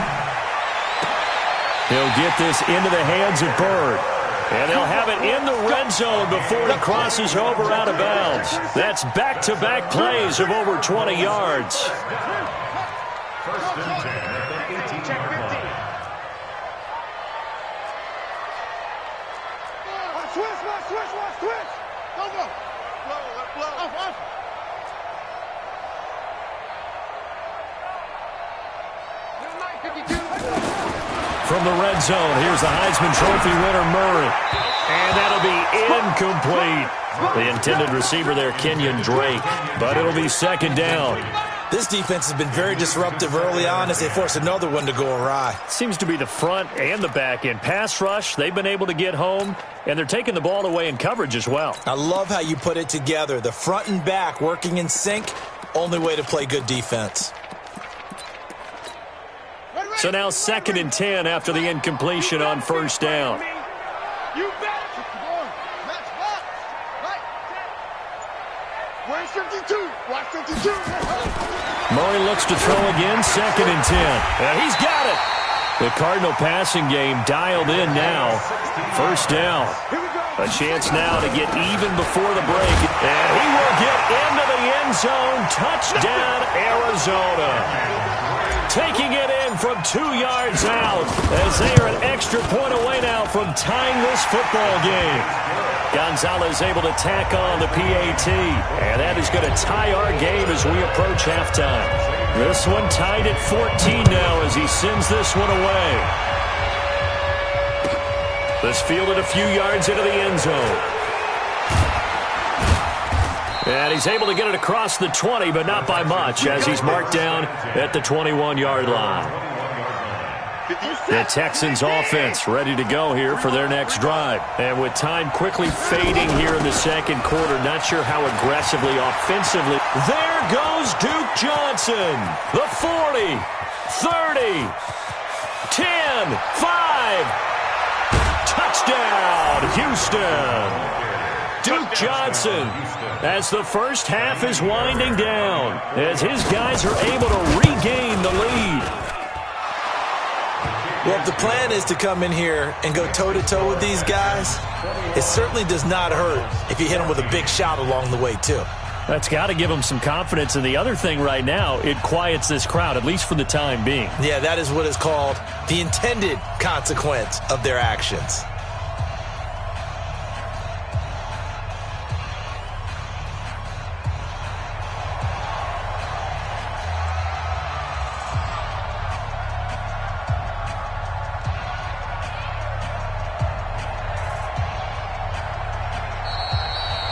He'll get this into the hands of Bird. And they'll have it in the red zone before he crosses over out of bounds. That's back-to-back plays of over 20 yards. 1st and 10 at the 18-yard line. Switch. Go. Blow. From the red zone, here's the Heisman Trophy winner, Murray. And that'll be incomplete. The intended receiver there, Kenyon Drake. But it'll be 2nd down. This defense has been very disruptive early on as they force another one to go awry. Seems to be the front and the back end. Pass rush, they've been able to get home, and they're taking the ball away in coverage as well. I love how you put it together. The front and back working in sync, only way to play good defense. So now 2nd and 10 after the incompletion on 1st down. You bet. Where's 52? Watch 52. Murray looks to throw again, 2nd and 10. And he's got it. The Cardinal passing game dialed in now. 1st down. A chance now to get even before the break. And he will get into the end zone. Touchdown, Arizona. Taking it in from 2 yards out as they are an extra point away now from tying this football game. Gonzalez able to tack on the PAT. And that is going to tie our game as we approach halftime. This one tied at 14 now as he sends this one away. This fielded a few yards into the end zone. And he's able to get it across the 20, but not by much, as he's marked down at the 21-yard line. The Texans offense ready to go here for their next drive. And with time quickly fading here in the 2nd quarter, not sure how aggressively, offensively. There goes Duke Johnson. The 40, 30, 10, 5. Touchdown, Houston. Duke Johnson, as the first half is winding down, as his guys are able to regain the lead. Well, if the plan is to come in here and go toe-to-toe with these guys, it certainly does not hurt if you hit them with a big shout along the way, too. That's got to give them some confidence. And the other thing right now, it quiets this crowd, at least for the time being. Yeah, that is what is called the intended consequence of their actions.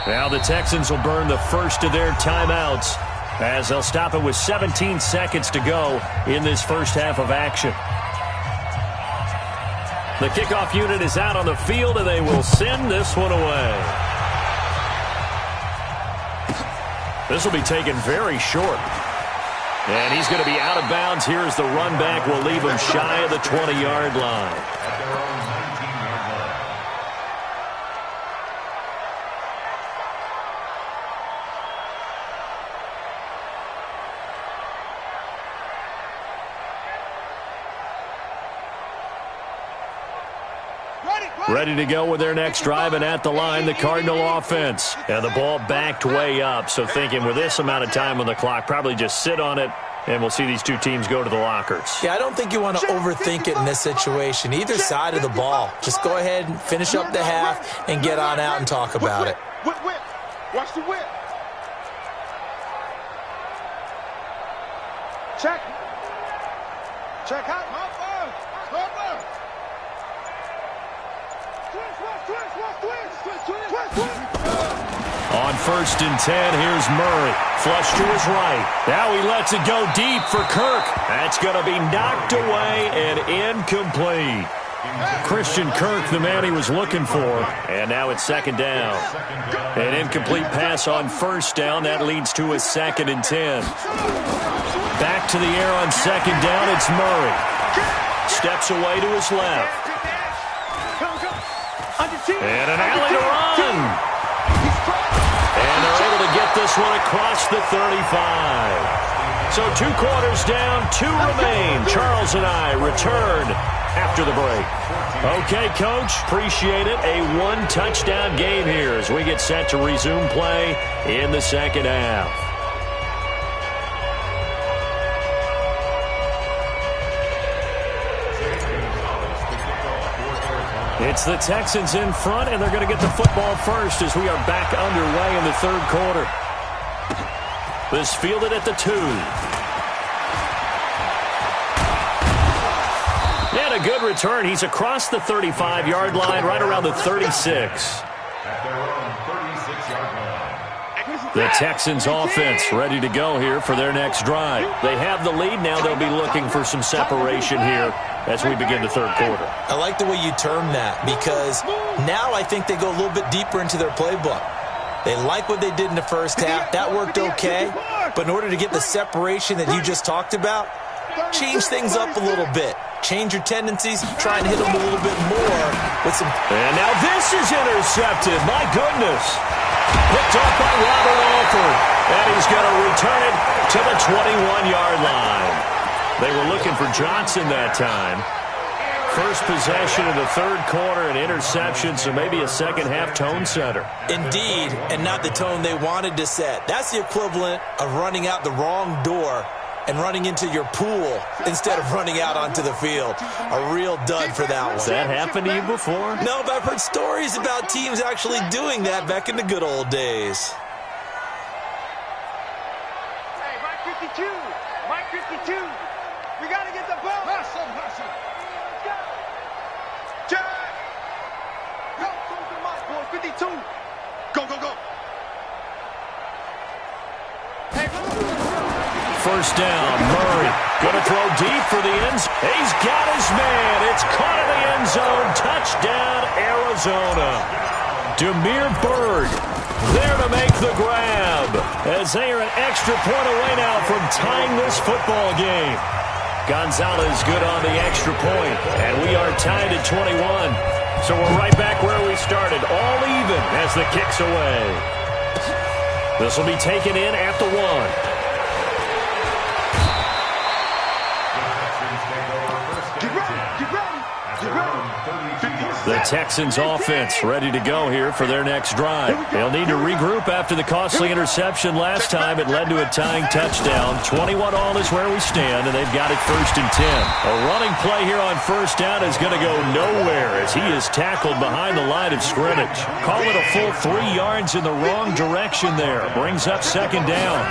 Now the Texans will burn the first of their timeouts as they'll stop it with 17 seconds to go in this first half of action. The kickoff unit is out on the field, and they will send this one away. This will be taken very short. And he's going to be out of bounds here as the run back will leave him shy of the 20-yard line. Ready to go with their next drive, and at the line, the Cardinal offense. And the ball backed way up, so thinking with this amount of time on the clock, probably just sit on it, and we'll see these two teams go to the lockers. Yeah, I don't think you want to overthink it in this situation. Either side of the ball. Just go ahead and finish up the half and get on out and talk about it. Whip. Watch the whip. Check. Check out. On 1st and 10, here's Murray. Flush to his right. Now he lets it go deep for Kirk. That's going to be knocked away and incomplete. Christian Kirk, the man he was looking for. And now it's 2nd down. An incomplete pass on 1st down. That leads to a 2nd and 10. Back to the air on 2nd down. It's Murray. Steps away to his left. And an alley to run. And they're able to get this one across the 35. So 2 quarters down, 2 remain. Charles and I return after the break. Okay, Coach, appreciate it. A 1-touchdown game here as we get set to resume play in the 2nd half. It's the Texans in front, and they're going to get the football first as we are back underway in the 3rd quarter. This fielded at the 2. And a good return. He's across the 35-yard line, right around the 36. The Texans offense ready to go here for their next drive. They have the lead now. They'll be looking for some separation here as we begin the 3rd quarter. I like the way you term that, because now I think they go a little bit deeper into their playbook. They like what they did in the first half. That worked okay. But in order to get the separation that you just talked about, change things up a little bit. Change your tendencies. Try and hit them a little bit more with some... And now this is intercepted. My goodness. Picked up by Robert Alford. And he's going to return it to to the 21-yard line. They were looking for Johnson that time. First possession of the third quarter, an interception, so maybe a second-half tone setter. Indeed, and not the tone they wanted to set. That's the equivalent of running out the wrong door and running into your pool instead of running out onto the field. A real dud for that one. Has that happened to you before? No, but I've heard stories about teams actually doing that back in the good old days. Hey, Mike 52. Mike 52. We got to get the ball. Hustle. Go. Jack. Go. Boy, 52. Go. Hey, First down, Murray. Going to throw deep for the end zone. He's got his man. It's caught in the end zone. Touchdown, Arizona. Damiere Byrd there to make the grab as they are an extra point away now from tying this football game. Gonzalez good on the extra point, and we are tied at 21. So we're right back where we started, all even as the kick's away. This will be taken in at the 1. The Texans offense ready to go here for their next drive. They'll need to regroup after the costly interception last time. It led to a tying touchdown. 21 all is where we stand, and they've got it 1st and 10. A running play here on first down is going to go nowhere as he is tackled behind the line of scrimmage. Call it a full 3 yards in the wrong direction there. Brings up second down.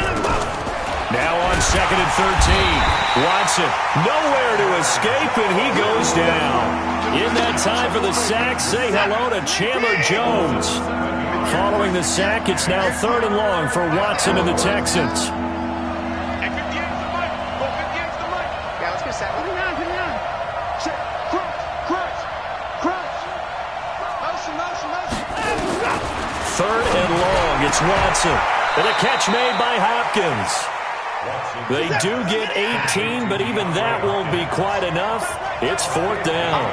Now on 2nd and 13. Watson nowhere to escape, and he goes down. In that time for the sack, say hello to Chandler Jones. Following the sack, it's now 3rd and long for Watson and the Texans. Third and long, it's Watson. And a catch made by Hopkins. They do get 18, but even that won't be quite enough. It's 4th down.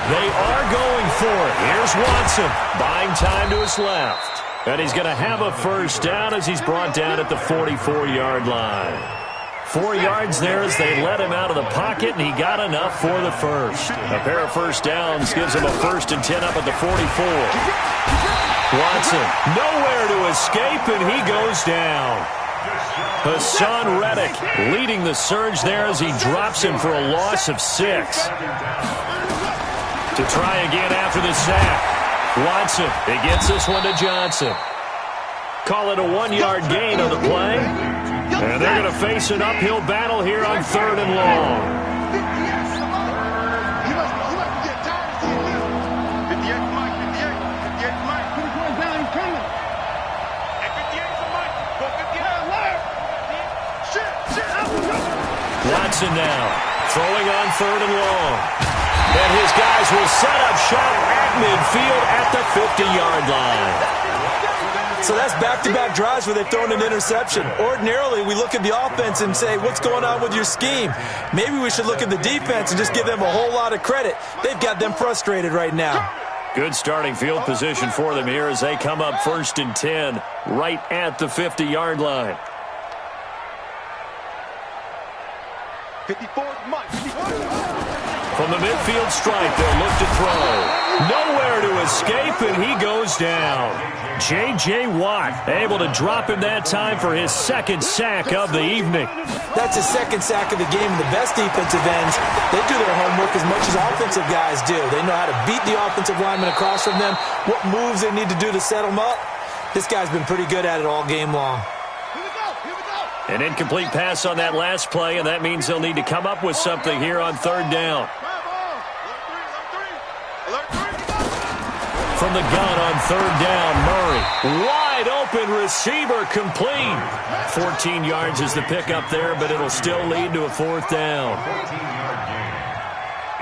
They are going for it. Here's Watson, buying time to his left. And he's going to have a first down as he's brought down at the 44-yard line. 4 yards there as they let him out of the pocket, and he got enough for the first. A pair of first downs gives him a 1st and 10 up at the 44. Watson, nowhere to escape, and he goes down. Hassan Reddick leading the surge there as he drops him for a loss of 6. To try again after the sack. Watson, he gets this one to Johnson. Call it a 1-yard gain on the play. And they're going to face an uphill battle here on 3rd and long. Watson now, throwing on 3rd and long. And his guys will set up shop at midfield at the 50-yard line. So that's back-to-back drives where they've thrown an interception. Ordinarily, we look at the offense and say, what's going on with your scheme? Maybe we should look at the defense and just give them a whole lot of credit. They've got them frustrated right now. Good starting field position for them here as they come up 1st and 10 right at the 50-yard line. 54, Mike. From the midfield stripe, they'll look to throw. Nowhere to escape, and he goes down. J.J. Watt able to drop him that time for his 2nd sack of the evening. That's his 2nd sack of the game. The best defensive ends, they do their homework as much as offensive guys do. They know how to beat the offensive lineman across from them, what moves they need to do to set them up. This guy's been pretty good at it all game long. An incomplete pass on that last play, and that means they'll need to come up with something here on 3rd down. From the gun on 3rd down, Murray. Wide open receiver complete. 14 yards is the pickup there, but it'll still lead to a 4th down. 14-yard gain.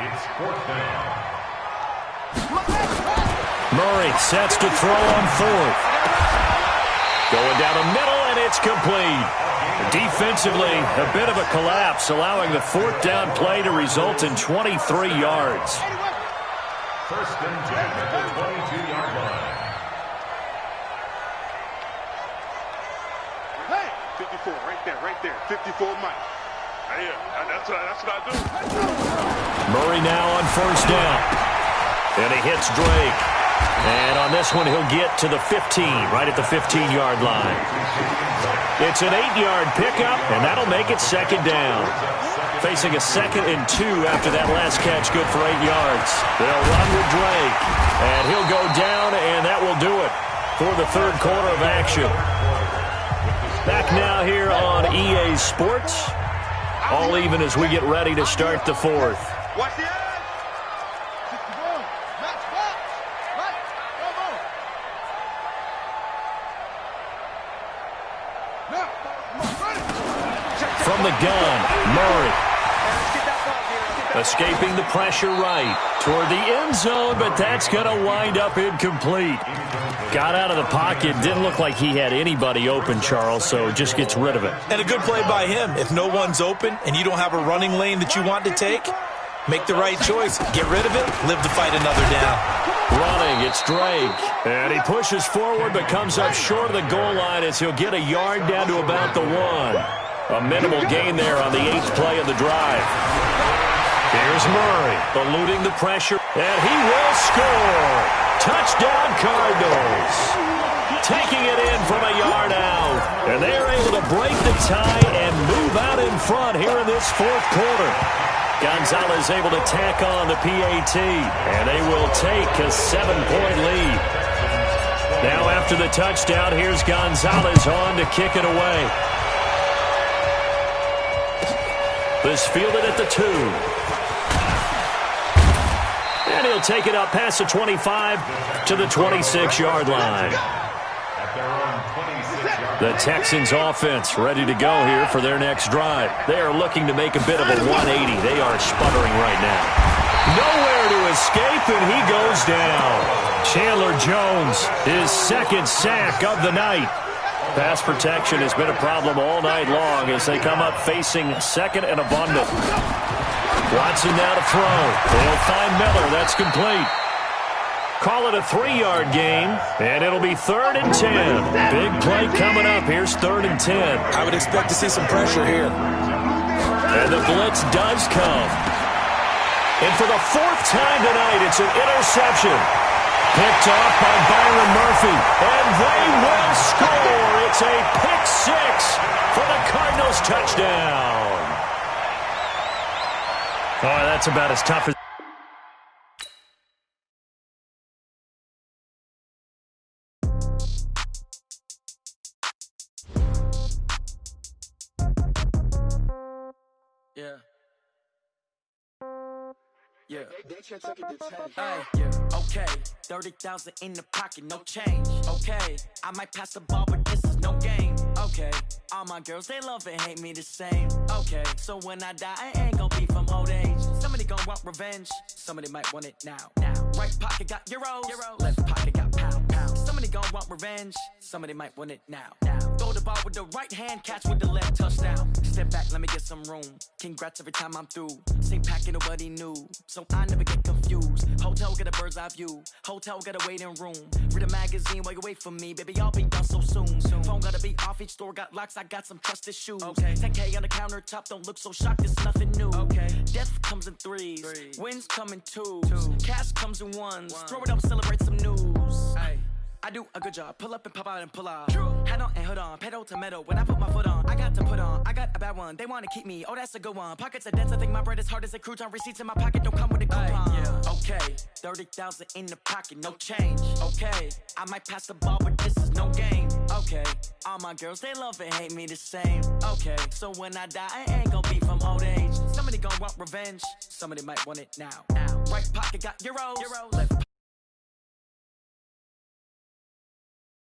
It's 4th down. Murray sets to throw on 4th. Going down the middle, and it's complete. Defensively, a bit of a collapse, allowing the 4th down play to result in 23 yards. 1st and 10 at the 22-yard line. 54, right there. 54 Mike. Yeah, that's what I do. Murray now on first down. And he hits Drake. And on this one, he'll get to the 15, right at the 15-yard line. It's an 8-yard pickup, and that'll make it second down. Facing a 2nd and 2 after that last catch, good for 8 yards. They'll run with Drake, and he'll go down, and that will do it for the third quarter of action. Back now here on EA Sports. All even as we get ready to start the fourth. Watch the end. From the gun, Murray. Escaping the pressure right toward the end zone, but that's going to wind up incomplete. Got out of the pocket. Didn't look like he had anybody open, Charles, so just gets rid of it. And a good play by him. If no one's open and you don't have a running lane that you want to take, make the right choice. Get rid of it. Live to fight another down. Running, it's Drake. And he pushes forward but comes up short of the goal line as he'll get a yard down to about the 1. A minimal gain there on the 8th play of the drive. Here's Murray, eluding the pressure, and he will score. Touchdown, Cardinals. Taking it in from a yard out. And they're able to break the tie and move out in front here in this fourth quarter. Gonzalez able to tack on the PAT, and they will take a 7-point lead. Now after the touchdown, here's Gonzalez on to kick it away. This fielded at the 2. And he'll take it up past the 25 to the 26-yard line. The Texans offense ready to go here for their next drive. They are looking to make a bit of a 180. They are sputtering right now. Nowhere to escape, and he goes down. Chandler Jones, his 2nd sack of the night. Pass protection has been a problem all night long as they come up facing 2nd and abundant. Watson now to throw. They'll find Miller. That's complete. Call it a 3-yard gain, and it'll be 3rd and 10. Big play coming up. Here's 3rd and 10. I would expect to see some pressure here. And the blitz does come. And for the 4th time tonight, it's an interception. Picked off by Byron Murphy, and they will score. It's a pick 6 for the Cardinals touchdown. Oh, that's about as tough as... Yeah. Hey, yeah. Okay, 30,000 in the pocket, no change. Okay, I might pass the ball, but this is no game. Okay, all my girls, they love and hate me the same. Okay, so when I die, I ain't gon' be from old age. Somebody gon' want revenge, somebody might want it now. Right pocket got euros, left pocket got pound. Somebody gon' want revenge, somebody might want it now. Throw the ball with the right hand, catch with the left, touchdown. Step back, let me get some room. Congrats every time I'm through. Same packet, nobody knew, so I never get confused. Hotel get a bird's eye view, hotel got a waiting room. Read a magazine while you wait for me, baby, I'll be done so soon. Phone gotta be off, each store got locks, I got some trusted shoes. 10K on the countertop, don't look so shocked, it's nothing new. Death comes in threes, wins come in twos. Cash comes in ones, throw it up, celebrate some news. I do a good job, pull up and pop out and pull out. Head on and hood on, pedal to metal. When I put my foot on, I got to put on. I got a bad one, they want to keep me. Oh, that's a good one. Pockets are dense, I think my bread is hard as a crouton. Receipts in my pocket don't come with a coupon. Okay, 30,000 in the pocket, no change. Okay, I might pass the ball, but this is no game. Okay, all my girls, they love and hate me the same. Okay, so when I die, I ain't gon' be from old age. Somebody gon' want revenge, somebody might want it now. Right pocket got euros, left